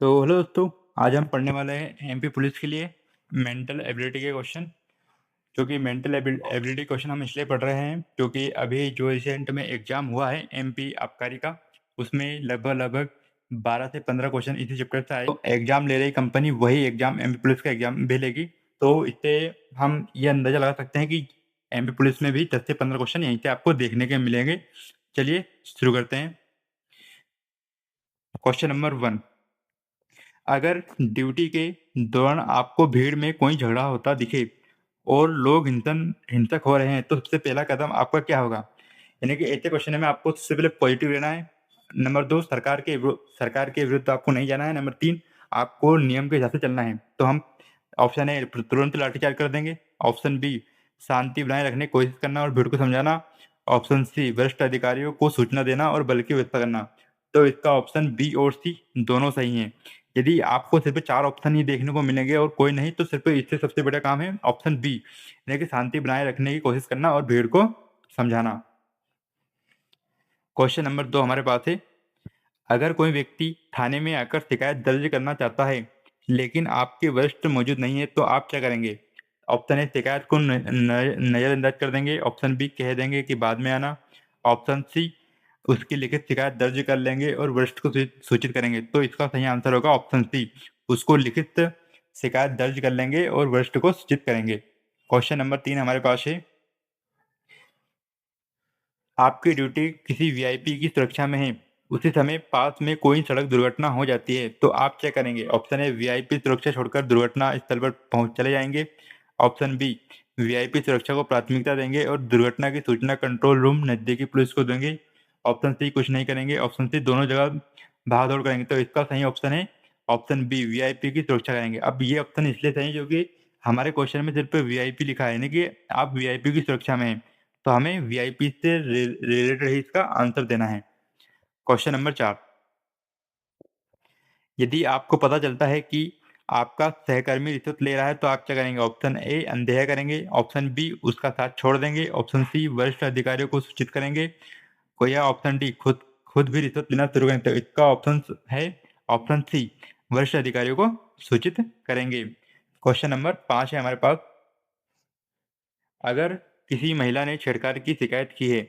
तो हेलो दोस्तों, आज हम पढ़ने वाले हैं एमपी पुलिस के लिए मेंटल एबिलिटी के क्वेश्चन। जो कि मेंटल एबिलिटी क्वेश्चन हम इसलिए पढ़ रहे हैं क्योंकि अभी जो रिसेंट में एग्जाम हुआ है एमपी आबकारी का, उसमें लगभग 12 से 15 क्वेश्चन इसी चैप्टर से आए। तो एग्जाम ले रही कंपनी वही एग्जाम एमपी पुलिस का एग्जाम भी लेगी, तो इससे हम ये अंदाजा लगा सकते हैं कि एमपी पुलिस में भी 10 से 15 क्वेश्चन यहीं से आपको देखने के मिलेंगे। चलिए शुरू करते हैं। क्वेश्चन नंबर 1, अगर ड्यूटी के दौरान आपको भीड़ में कोई झगड़ा होता दिखे और लोग हिंसक हो रहे हैं, तो सबसे पहला कदम आपका क्या होगा? यानी कि ऐसे क्वेश्चन में आपको सबसे पहले पॉजिटिव रहना है। नंबर 2, सरकार के विरुद्ध आपको नहीं जाना है। नंबर 3, आपको नियम के हिसाब से चलना है। तो हम ऑप्शन ए तुरंत लाठीचार्ज कर देंगे। ऑप्शन बी, शांति बनाए रखने की कोशिश करना और भीड़ को समझाना। ऑप्शन सी, वरिष्ठ अधिकारियों को सूचना देना और बल की व्यवस्था करना। तो इसका ऑप्शन बी और सी दोनों सही हैं। यदि आपको सिर्फ 4 ऑप्शन ही देखने को मिलेंगे और कोई नहीं, तो सिर्फ इससे सबसे बड़ा काम है ऑप्शन बी, यानी कि शांति बनाए रखने की कोशिश करना और भीड़ को समझाना। क्वेश्चन नंबर 2 हमारे पास है, अगर कोई व्यक्ति थाने में आकर शिकायत दर्ज करना चाहता है लेकिन आपके वरिष्ठ मौजूद नहीं है, तो आप क्या करेंगे? ऑप्शन ए, शिकायत को नजरअंदाज कर देंगे। ऑप्शन बी, कह देंगे कि बाद में आना। ऑप्शन सी, उसकी लिखित शिकायत दर्ज कर लेंगे और वरिष्ठ को सूचित करेंगे। तो इसका सही आंसर होगा ऑप्शन सी, उसको लिखित शिकायत दर्ज कर लेंगे और वरिष्ठ को सूचित करेंगे। क्वेश्चन नंबर 3 हमारे पास है, आपकी ड्यूटी किसी वीआईपी की सुरक्षा में है, उसी समय पास में कोई सड़क दुर्घटना हो जाती है, तो आप क्या करेंगे? ऑप्शन ए, वीआईपी सुरक्षा छोड़कर दुर्घटना स्थल पर पहुंच चले जाएंगे। ऑप्शन बी, वीआईपी सुरक्षा को प्राथमिकता देंगे और दुर्घटना की सूचना कंट्रोल रूम नजदीकी पुलिस को देंगे। ऑप्शन सी, कुछ नहीं करेंगे। ऑप्शन सी, दोनों जगह भाग दौड़ करेंगे। तो इसका सही ऑप्शन है ऑप्शन बी, वीआईपी की सुरक्षा करेंगे। अब ये ऑप्शन इसलिए सही क्योंकि हमारे क्वेश्चन में सिर्फ वीआईपी लिखा है, यानी कि आप वीआईपी की सुरक्षा में हैं, तो हमें वीआईपी से रिलेटेड ही इसका आंसर देना है। क्वेश्चन नंबर 4, यदि आपको पता चलता है कि आपका सहकर्मी रिश्वत ले रहा है, तो आप क्या करेंगे? ऑप्शन ए, अनदेखा करेंगे। ऑप्शन बी, उसका साथ छोड़ देंगे। ऑप्शन सी, वरिष्ठ अधिकारियों को सूचित करेंगे। को या ऑप्शन डी, खुद खुद भी रिश्वत लेना शुरू करें। तो इसका ऑप्शन है ऑप्शन सी, वरिष्ठ अधिकारियों को सूचित करेंगे। क्वेश्चन नंबर 5 है हमारे पास, अगर किसी महिला ने छेड़छाड़ की शिकायत की है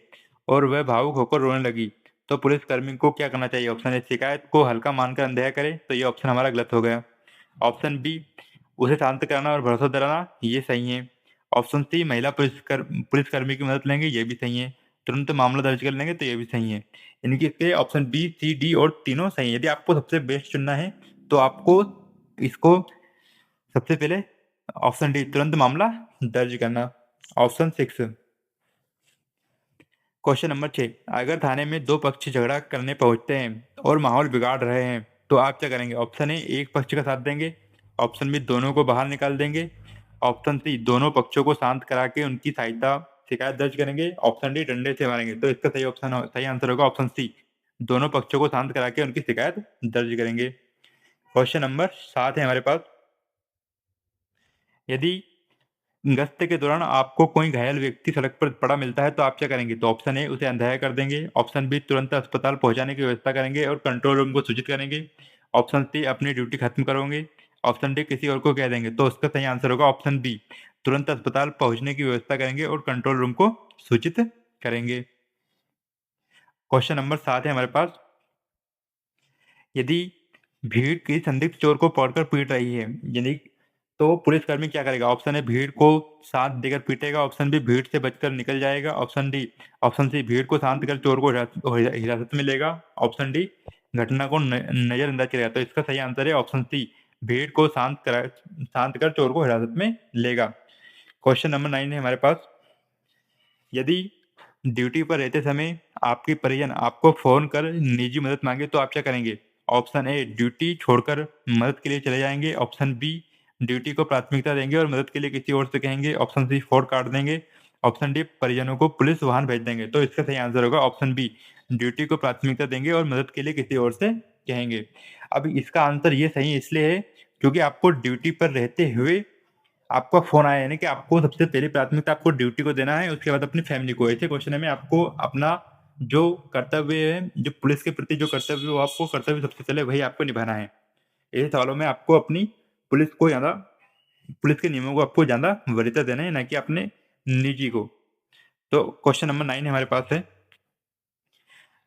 और वह भावुक होकर रोने लगी, तो पुलिसकर्मी को क्या करना चाहिए? ऑप्शन ए, शिकायत को हल्का मानकर अनदेखा करे। तो ये ऑप्शन हमारा गलत हो गया। ऑप्शन बी, उसे शांत कराना और भरोसा दिलाना, ये सही है। ऑप्शन सी, महिला पुलिसकर्मी की मदद लेंगे, ये भी सही है। तुरंत मामला दर्ज कर लेंगे, तो ये भी सही है। यानी कि इसके ऑप्शन बी, सी, डी और तीनों सही है। यदि आपको सबसे बेस्ट चुनना है, तो आपको इसको सबसे पहले ऑप्शन डी, तुरंत मामला दर्ज करना। ऑप्शन 6, क्वेश्चन नंबर 6, अगर थाने में दो पक्ष झगड़ा करने पहुंचते हैं और माहौल बिगाड़ रहे हैं, तो आप क्या करेंगे? ऑप्शन ए, एक पक्ष का साथ देंगे। ऑप्शन बी, दोनों को बाहर निकाल देंगे। ऑप्शन सी, दोनों पक्षों को शांत करा के उनकी शिकायत दर्ज करेंगे। ऑप्शन डी, डंडे से मारेंगे। तो इसका सही आंसर होगा ऑप्शन सी, दोनों पक्षों को शांत करा के उनकी शिकायत दर्ज करेंगे। क्वेश्चन नंबर 7 है हमारे पास, यदि गश्त के दौरान आपको कोई घायल व्यक्ति सड़क पर पड़ा मिलता है, तो आप क्या करेंगे? तो ऑप्शन ए, उसे अनदेखा कर देंगे। ऑप्शन बी, तुरंत अस्पताल पहुंचाने की व्यवस्था करेंगे और कंट्रोल रूम को सूचित करेंगे। ऑप्शन सी, अपनी ड्यूटी खत्म करोगे। ऑप्शन डी, किसी और को कह देंगे। तो उसका सही आंसर होगा ऑप्शन बी, तुरंत अस्पताल पहुंचने की व्यवस्था करेंगे और कंट्रोल रूम को सूचित करेंगे। क्वेश्चन नंबर 7 है हमारे पास, यदि भीड़ किसी संदिग्ध चोर को पकड़कर पीट रही है, यानी तो पुलिसकर्मी क्या करेगा? ऑप्शन ए, भीड़ को साथ देकर पीटेगा। ऑप्शन बी, भीड़ से बचकर निकल जाएगा। ऑप्शन सी, भीड़ को शांत कर चोर को हिरासत में लेगा। ऑप्शन डी, घटना को नजरअंदाज करेगा। तो इसका सही आंसर है ऑप्शन सी, भीड़ को शांत कर चोर को हिरासत में लेगा। क्वेश्चन नंबर 9 है हमारे पास, यदि ड्यूटी पर रहते समय आपके परिजन आपको फोन कर निजी मदद मांगे, तो आप क्या करेंगे? ऑप्शन ए, ड्यूटी छोड़कर मदद के लिए चले जाएंगे। ऑप्शन बी, ड्यूटी को प्राथमिकता देंगे और मदद के लिए किसी और से कहेंगे। ऑप्शन सी, फोन काट देंगे। ऑप्शन डी, परिजनों को पुलिस वाहन भेज देंगे। तो इसका सही आंसर होगा ऑप्शन बी, ड्यूटी को प्राथमिकता देंगे और मदद के लिए किसी और से कहेंगे। अब इसका आंसर ये सही इसलिए है क्योंकि आपको ड्यूटी पर रहते हुए आपका फोन आया, यानी कि आपको सबसे पहली प्राथमिकता आपको ड्यूटी को देना है, उसके बाद अपनी फैमिली को। ऐसे क्वेश्चन में आपको अपना जो कर्तव्य है, जो पुलिस के प्रति जो कर्तव्य है, वो आपको कर्तव्य सबसे पहले वही आपको निभाना है। ऐसे सवालों में आपको अपनी पुलिस को ज़्यादा पुलिस के नियमों को आपको ज़्यादा वरीयता देना है, ना कि अपने निजी को। तो क्वेश्चन नंबर 9 हमारे पास है,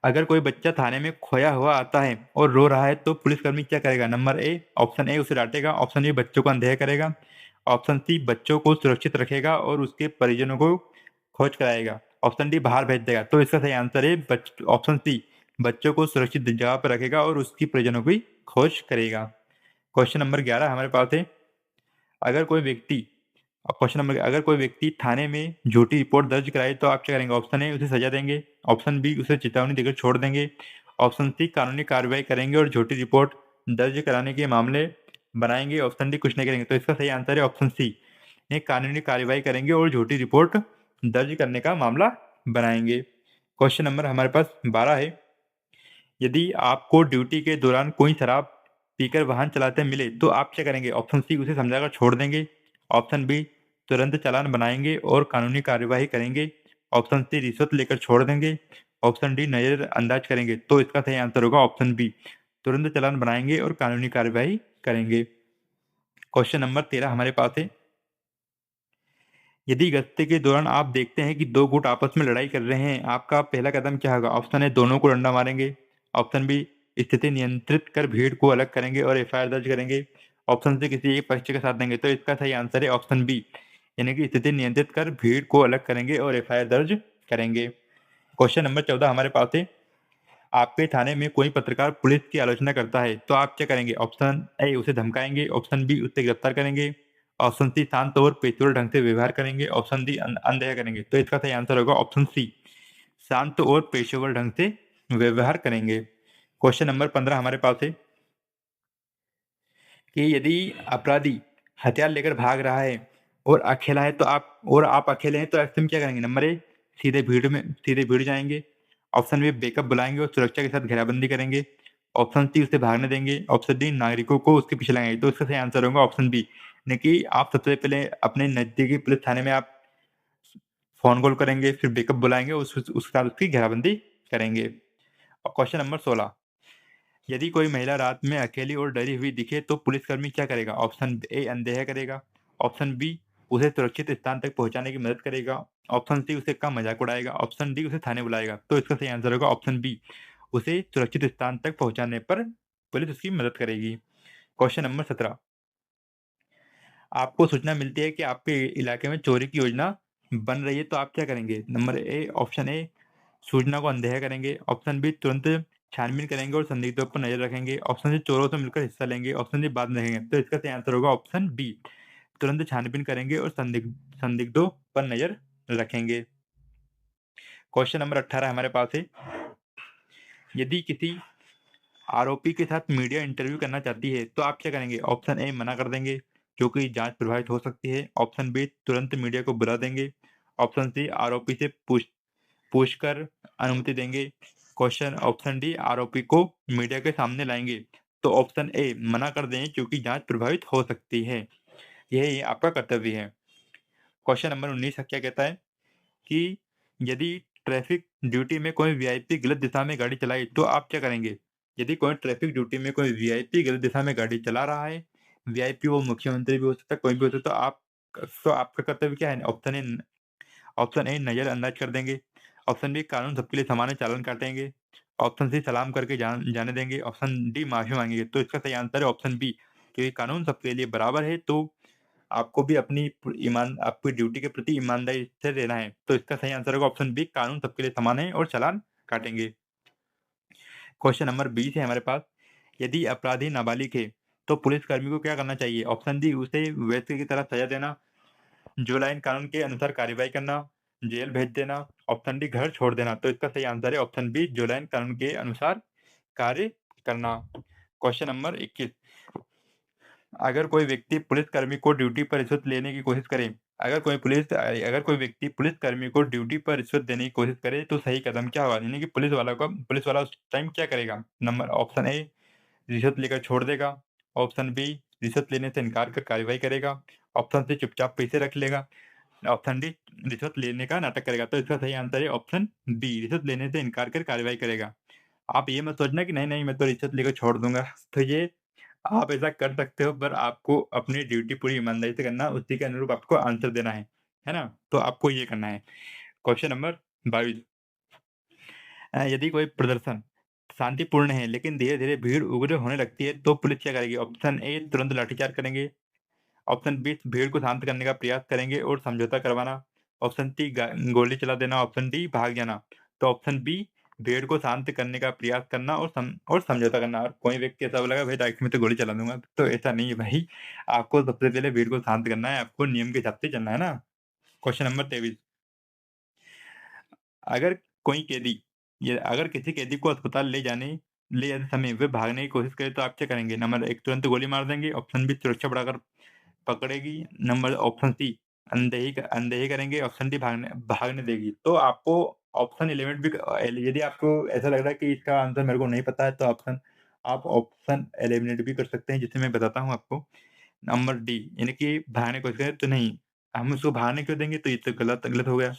अगर कोई बच्चा थाने में खोया हुआ आता है और रो रहा है तो पुलिसकर्मी क्या करेगा? नंबर ए, ऑप्शन ए उसे डांटेगा, ऑप्शन बी बच्चों को अनदेखा करेगा, ऑप्शन सी बच्चों को सुरक्षित रखेगा और उसके परिजनों को खोज कराएगा, ऑप्शन डी बाहर भेज देगा। तो इसका सही आंसर है ऑप्शन सी, बच्चों को सुरक्षित जगह पर रखेगा और उसकी परिजनों की खोज करेगा। क्वेश्चन नंबर 11 हमारे पास है, अगर कोई व्यक्ति क्वेश्चन नंबर, अगर कोई व्यक्ति थाने में झूठी रिपोर्ट दर्ज कराए तो आप क्या करेंगे? ऑप्शन ए उसे सजा देंगे, ऑप्शन बी उसे चेतावनी देकर छोड़ देंगे, ऑप्शन सी कानूनी कार्रवाई करेंगे और झूठी रिपोर्ट दर्ज कराने के मामले बनाएंगे, ऑप्शन डी कुछ नहीं करेंगे। तो इसका सही आंसर है ऑप्शन सी, ये कानूनी कार्रवाई करेंगे और झूठी रिपोर्ट दर्ज करने का मामला बनाएंगे। क्वेश्चन नंबर हमारे पास 12 है, यदि आपको ड्यूटी के दौरान कोई शराब पीकर वाहन चलाते मिले तो आप क्या करेंगे? ऑप्शन सी उसे समझाकर छोड़ देंगे, ऑप्शन बी तुरंत चालान बनाएंगे और कानूनी कार्यवाही करेंगे, ऑप्शन सी रिश्वत लेकर छोड़ देंगे, ऑप्शन डी नजरअंदाज करेंगे। तो इसका सही आंसर होगा ऑप्शन बी, तुरंत चालान बनाएंगे और कानूनी कार्यवाही करेंगे। क्वेश्चन नंबर 13 हमारे पास है, यदि गश्ती के दौरान आप देखते हैं कि दो गुट आपस में लड़ाई कर रहे हैं, आपका पहला कदम क्या होगा? ऑप्शन ए दोनों को डंडा मारेंगे, ऑप्शन बी स्थिति नियंत्रित कर भीड़ को अलग करेंगे और एफआईआर दर्ज करेंगे, ऑप्शन सी किसी एक पक्ष का साथ देंगे। तो इसका सही आंसर है ऑप्शन बी, यानी कि स्थिति नियंत्रित कर भीड़ को अलग करेंगे और एफआईआर दर्ज करेंगे। क्वेश्चन नंबर 14 हमारे पास है, आपके थाने में कोई पत्रकार पुलिस की आलोचना करता है तो आप क्या करेंगे? ऑप्शन ए उसे धमकाएंगे, ऑप्शन बी उसे गिरफ्तार करेंगे, ऑप्शन सी शांत और पेशेवर ढंग से व्यवहार करेंगे, ऑप्शन डी अनदेखा करेंगे। तो इसका सही आंसर होगा ऑप्शन सी, शांत और पेशेवर ढंग से व्यवहार करेंगे। क्वेश्चन नंबर 15 हमारे पास है कि यदि अपराधी हथियार लेकर भाग रहा है और अकेला है तो आप अकेले हैं तो ऐसे में क्या करेंगे? नंबर ए, सीधे भीड़ जाएंगे, ऑप्शन बी बैकअप बुलाएंगे और सुरक्षा के साथ घेराबंदी करेंगे, ऑप्शन सी उसे भागने देंगे, ऑप्शन डी नागरिकों को उसके पीछे लगाएंगे। तो इसका सही आंसर होगा ऑप्शन बी, यानी कि आप सबसे पहले अपने नजदीकी पुलिस थाने में आप फोन कॉल करेंगे, फिर बैकअप बुलाएंगे, उसके साथ उसकी घेराबंदी करेंगे। और क्वेश्चन नंबर 16, यदि कोई महिला रात में अकेली और डरी हुई दिखे तो पुलिसकर्मी क्या करेगा? ऑप्शन ए अनदेखा करेगा, ऑप्शन बी उसे सुरक्षित स्थान तक पहुंचाने की मदद करेगा, ऑप्शन सी उसे का मजाक उड़ाएगा, ऑप्शन डी उसे थाने बुलाएगा। तो इसका सही आंसर होगा ऑप्शन बी, उसे सुरक्षित स्थान तक पहुंचाने पर पुलिस उसकी मदद करेगी। क्वेश्चन नंबर 17, आपको सूचना मिलती है कि आपके इलाके में चोरी की योजना बन रही है तो आप क्या करेंगे? नंबर ए, ऑप्शन ए सूचना को अनदेखा करेंगे, ऑप्शन बी तुरंत छानबीन करेंगे और संदिग्धों पर नजर रखेंगे, ऑप्शन सी चोरों से मिलकर हिस्सा लेंगे, ऑप्शन डी बाद में देखेंगे। तो इसका सही आंसर होगा ऑप्शन बी, तुरंत छानबीन करेंगे और संदिग्धों पर नजर रखेंगे। क्वेश्चन नंबर 18 हमारे पास है, यदि किसी आरोपी के साथ मीडिया इंटरव्यू करना चाहती है तो आप क्या करेंगे? ऑप्शन ए मना कर देंगे क्योंकि जांच प्रभावित हो सकती है, ऑप्शन बी तुरंत मीडिया को बुला देंगे, ऑप्शन सी आरोपी से पूछकर अनुमति देंगे, क्वेश्चन ऑप्शन डी आरोपी को मीडिया के सामने लाएंगे। तो ऑप्शन ए मना कर दें क्योंकि जांच प्रभावित हो सकती है, यह आपका कर्तव्य है। क्वेश्चन नंबर 19 क्या कहता है कि यदि ट्रैफिक ड्यूटी में कोई वीआईपी गलत दिशा में गाड़ी चलाई तो आप क्या करेंगे? यदि कोई ट्रैफिक ड्यूटी में कोई वीआईपी गलत दिशा में गाड़ी चला रहा है, वीआईपी वो मुख्यमंत्री भी हो सकता है, कोई भी हो सकता है, तो आपका कर्तव्य क्या है? ऑप्शन ए नजरअंदाज कर देंगे, ऑप्शन बी कानून सबके लिए समान है चालान काटेंगे, ऑप्शन सी सलाम करके जाने देंगे, ऑप्शन डी माफी मांगेंगे। तो इसका सही आंसर है ऑप्शन बी, क्योंकि कानून सबके लिए बराबर है तो आपको भी आपकी ड्यूटी के प्रति ईमानदारी से रहना है। तो इसका सही आंसर होगा ऑप्शन बी, कानून सबके लिए समान है और चालान काटेंगे। क्वेश्चन नंबर 20 है हमारे पास, यदि अपराधी नाबालिग है तो पुलिसकर्मी को क्या करना चाहिए? ऑप्शन डी उसे वैसे की तरह सजा देना, जो लाइन कानून के अनुसार कार्रवाई करना, जेल भेज देना, ऑप्शन डी घर छोड़ देना। तो इसका सही आंसर है ऑप्शन बी, जो लाइन कानून के अनुसार कार्य करना। क्वेश्चन नंबर 21, अगर कोई व्यक्ति पुलिसकर्मी को ड्यूटी पर रिश्वत लेने की कोशिश करे, अगर कोई व्यक्ति पुलिसकर्मी को ड्यूटी पर रिश्वत देने की कोशिश करे तो सही कदम क्या होगा? यानी कि पुलिस वाला उस टाइम क्या करेगा? नंबर ऑप्शन ए रिश्वत लेकर छोड़ देगा, ऑप्शन बी रिश्वत लेने से इनकार कर कार्रवाई करेगा, ऑप्शन सी चुपचाप पैसे रख लेगा, ऑप्शन डी रिश्वत लेने का नाटक करेगा। तो इसका सही आंसर है ऑप्शन बी, रिश्वत लेने से इनकार कर कार्रवाई करेगा। आप ये मत सोचना कि नहीं नहीं मैं तो रिश्वत लेकर छोड़ दूंगा। तो ये आप ऐसा कर सकते हो, पर आपको अपनी ड्यूटी पूरी ईमानदारी से करना, उसी के अनुरूप आपको आंसर देना है ना? तो आपको ये करना है। क्वेश्चन नंबर 22, यदि कोई प्रदर्शन शांतिपूर्ण है, लेकिन धीरे-धीरे भीड़ उग्र होने लगती है, तो पुलिस क्या करेगी? ऑप्शन ए तुरंत लाठीचार्ज करेंगे। ऑप्शन बी भीड़ को शांत करने का प्रयास करेंगे और समझौता करवाना। ऑप्शन सी गोली चला देना। ऑप्शन डी भाग जाना। तो ऑप्शन बी भीड़ को शांत करने का प्रयास करना और समझौता करना। और कोई व्यक्ति ऐसा बोलेगा भाई डायरेक्ट मैं तो गोली चला दूँगा, तो ऐसा नहीं है भाई। आपको सबसे पहले भीड़ को शांत करना है, आपको नियम के हिसाब से चलना है ना। क्वेश्चन नंबर 23, अगर कोई कैदी या अगर किसी कैदी को अस्पताल ले जाते समय वे भागने की कोशिश करे तो आप क्या करेंगे? नंबर 1 तुरंत गोली मार देंगे। ऑप्शन बी सुरक्षा बढ़ाकर पकड़ेगी। नंबर ऑप्शन सी अनदेखी करेंगे। ऑप्शन डी भागने भागने देगी। तो आपको ऑप्शन एलिमिनेट भी यदि आपको ऐसा लग रहा है कि इसका आंसर मेरे को नहीं पता है, तो आप ऑप्शन एलिमिनेट भी कर सकते हैं, जिसे मैं बताता हूँ आपको। नंबर डी यानी कि भागने की कोशिश करें तो नहीं, हम उसको भागने क्यों देंगे? तो ये तो गलत हो गया।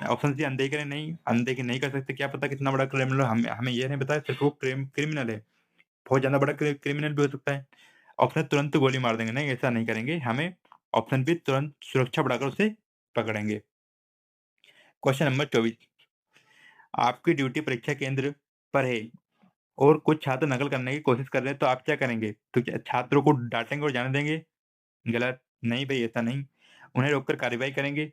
ऑप्शन सी अनदेखी करें, नहीं, अनदेखी नहीं कर सकते, क्या पता कितना बड़ा क्रिमिनल हो, हमें हमें ये नहीं पता है, सिर्फ वो क्रिमिनल है, बहुत ज़्यादा बड़ा क्रिमिनल भी हो सकता है। ऑप्शन तुरंत गोली मार देंगे, नहीं ऐसा नहीं करेंगे, हमें ऑप्शन बी तुरंत सुरक्षा बढ़ाकर उसे पकड़ेंगे। क्वेश्चन नंबर 24, आपकी ड्यूटी परीक्षा केंद्र पर है और कुछ छात्र नकल करने की कोशिश कर रहे हैं, तो आप क्या करेंगे? तो क्या छात्रों को डाँटेंगे और जाने देंगे? गलत, नहीं भई ऐसा नहीं। उन्हें रोककर कार्रवाई करेंगे,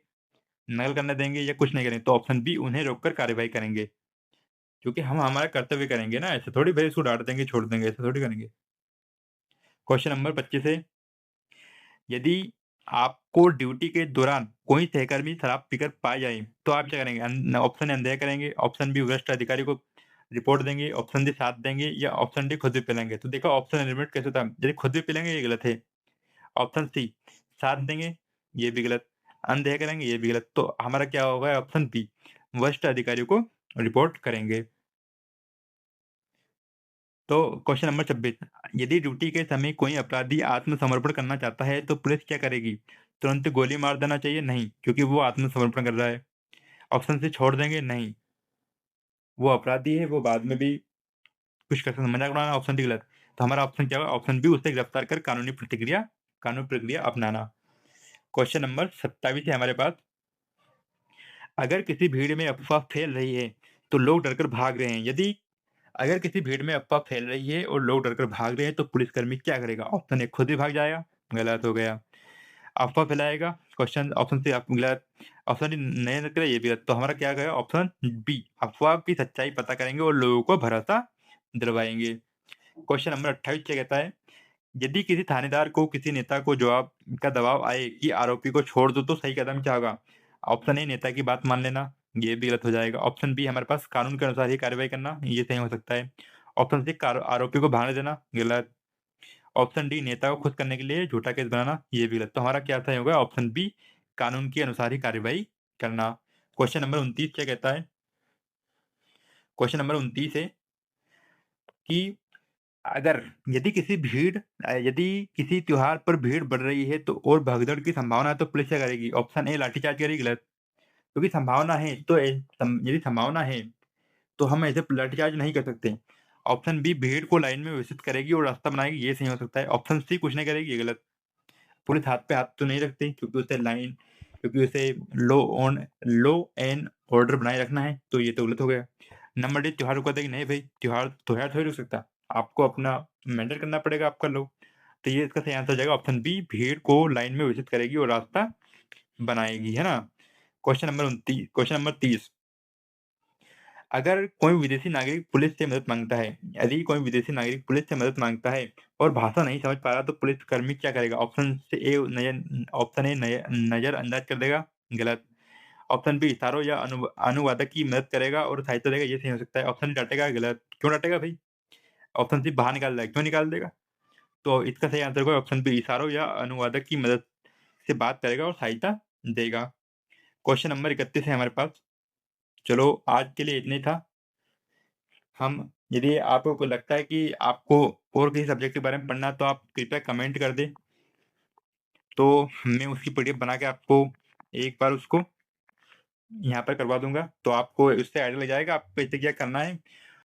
नकल करने देंगे या कुछ नहीं करेंगे? तो ऑप्शन बी उन्हें रोककर कार्रवाई करेंगे, क्योंकि हम हमारा कर्तव्य करेंगे ना, ऐसे थोड़ी भई इसको डाँट देंगे, छोड़ देंगे, ऐसा थोड़ी करेंगे। क्वेश्चन नंबर 25 है, यदि आपको ड्यूटी के दौरान कोई सहकर्मी शराब पीकर पाए जाए, तो आप क्या करेंगे? ऑप्शन ए अनदेखा करेंगे, ऑप्शन बी वरिष्ठ अधिकारी को रिपोर्ट देंगे, ऑप्शन डी साथ देंगे या ऑप्शन डी खुद भी पी लेंगे। तो देखो ऑप्शन एलिमिनेट कैसे होता है, यदि खुद भी पी लेंगे ये गलत है, ऑप्शन सी साथ देंगे ये भी गलत, अनदेखा करेंगे ये भी गलत। तो हमारा क्या होगा? ऑप्शन बी वरिष्ठ अधिकारी को रिपोर्ट करेंगे। तो क्वेश्चन नंबर 26, यदि ड्यूटी के समय कोई अपराधी आत्मसमर्पण करना चाहता है, तो पुलिस क्या करेगी? तुरंत गोली मार देना चाहिए? नहीं, क्योंकि वो आत्मसमर्पण कर रहा है। ऑप्शन सी छोड़ देंगे? नहीं, वो अपराधी है, वो बाद में भी कुछ कर सकता है, मज़ाक उड़ाना। ऑप्शन डी गलत। तो हमारा ऑप्शन क्या होगा? ऑप्शन बी उसे गिरफ्तार कर कानूनी प्रक्रिया अपनाना। क्वेश्चन नंबर 27 है हमारे पास, अगर किसी भीड़ में अफ़वाह फैल रही है, तो लोग डरकर भाग रहे हैं। यदि अगर किसी भीड़ में अफ़वाह फैल रही है और लोग डरकर भाग रहे हैं, तो पुलिसकर्मी क्या करेगा? ऑप्शन ए खुद ही भाग जाएगा, गलत हो गया। अफ़वाह फैलाएगा, ऑप्शन सी आप गलत। ऑप्शन डी नहीं निकला, ये भी गलत। तो हमारा क्या गया? ऑप्शन बी अफ़वाह की सच्चाई पता करेंगे और लोगों को भरोसा दिलवाएँगे। क्वेश्चन नंबर 28 क्या कहता है? यदि किसी थानेदार को किसी नेता को जवाब का दबाव आए कि आरोपी को छोड़ दो, तो सही कदम क्या होगा? ऑप्शन ए नेता की बात मान लेना, ये भी गलत हो जाएगा। ऑप्शन बी हमारे पास कानून के अनुसार ही कार्रवाई करना, ये सही हो सकता है। ऑप्शन सी आरोपी को भागने देना, गलत। ऑप्शन डी नेता को खुश करने के लिए झूठा केस बनाना, ये भी गलत। तो हमारा क्या सही होगा? ऑप्शन बी कानून के अनुसार ही कार्रवाई करना। क्वेश्चन नंबर 29 क्या कहता है? क्वेश्चन नंबर 29 है कि अगर यदि किसी त्योहार पर भीड़ बढ़ रही है तो और भगदड़ की संभावना है, तो पुलिस क्या करेगी? ऑप्शन ए लाठीचार्ज करेगी, गलत। क्योंकि संभावना है तो यदि संभावना है तो हम ऐसे लाठीचार्ज नहीं कर सकते। ऑप्शन बी भीड़ को लाइन में व्यवस्थित करेगी और रास्ता बनाएगी, ये सही हो सकता है। ऑप्शन सी कुछ नहीं करेगी, ये गलत। पुलिस हाथ पे हाथ तो नहीं रखती, क्योंकि उसे लॉ एंड ऑर्डर बनाए रखना है, तो ये तो गलत हो गया। नंबर डी त्योहार रुकवा देगी, नहीं भाई त्योहार थोड़ी रुक सकता। आपको अपना मेंटेन करना पड़ेगा आपका लॉ। तो ये इसका सही आंसर हो जाएगा ऑप्शन बी भीड़ को लाइन में व्यवस्थित करेगी और रास्ता बनाएगी, है ना? क्वेश्चन नंबर 30, अगर कोई विदेशी नागरिक पुलिस से मदद माँगता है यदि कोई विदेशी नागरिक पुलिस से मदद माँगता है और भाषा नहीं समझ पा रहा, तो पुलिसकर्मी क्या करेगा? ऑप्शन ए नज़रअंदाज कर देगा, गलत। ऑप्शन बी इशारों या अनुवादक की मदद करेगा और सहायता देगा, ये सही हो सकता है। ऑप्शन डी डाँटेगा, गलत। क्यों डाँटेगा भई? ऑप्शन सी बाहर निकाल देगा, क्यों निकाल देगा? तो इसका सही आंसर होगा ऑप्शन बी इशारों या अनुवादक की मदद से बात करेगा और सहायता देगा। क्वेश्चन नंबर 31 है हमारे पास। चलो आज के लिए इतना ही था। हम यदि आपको लगता है कि आपको और किसी सब्जेक्ट के बारे में पढ़ना है, तो आप कृपया कमेंट कर दें। तो मैं उसकी पीडीएफ बना के आपको एक बार उसको यहाँ पर करवा दूँगा, तो आपको उससे आइडिया लग जाएगा आपको कैसे क्या करना है।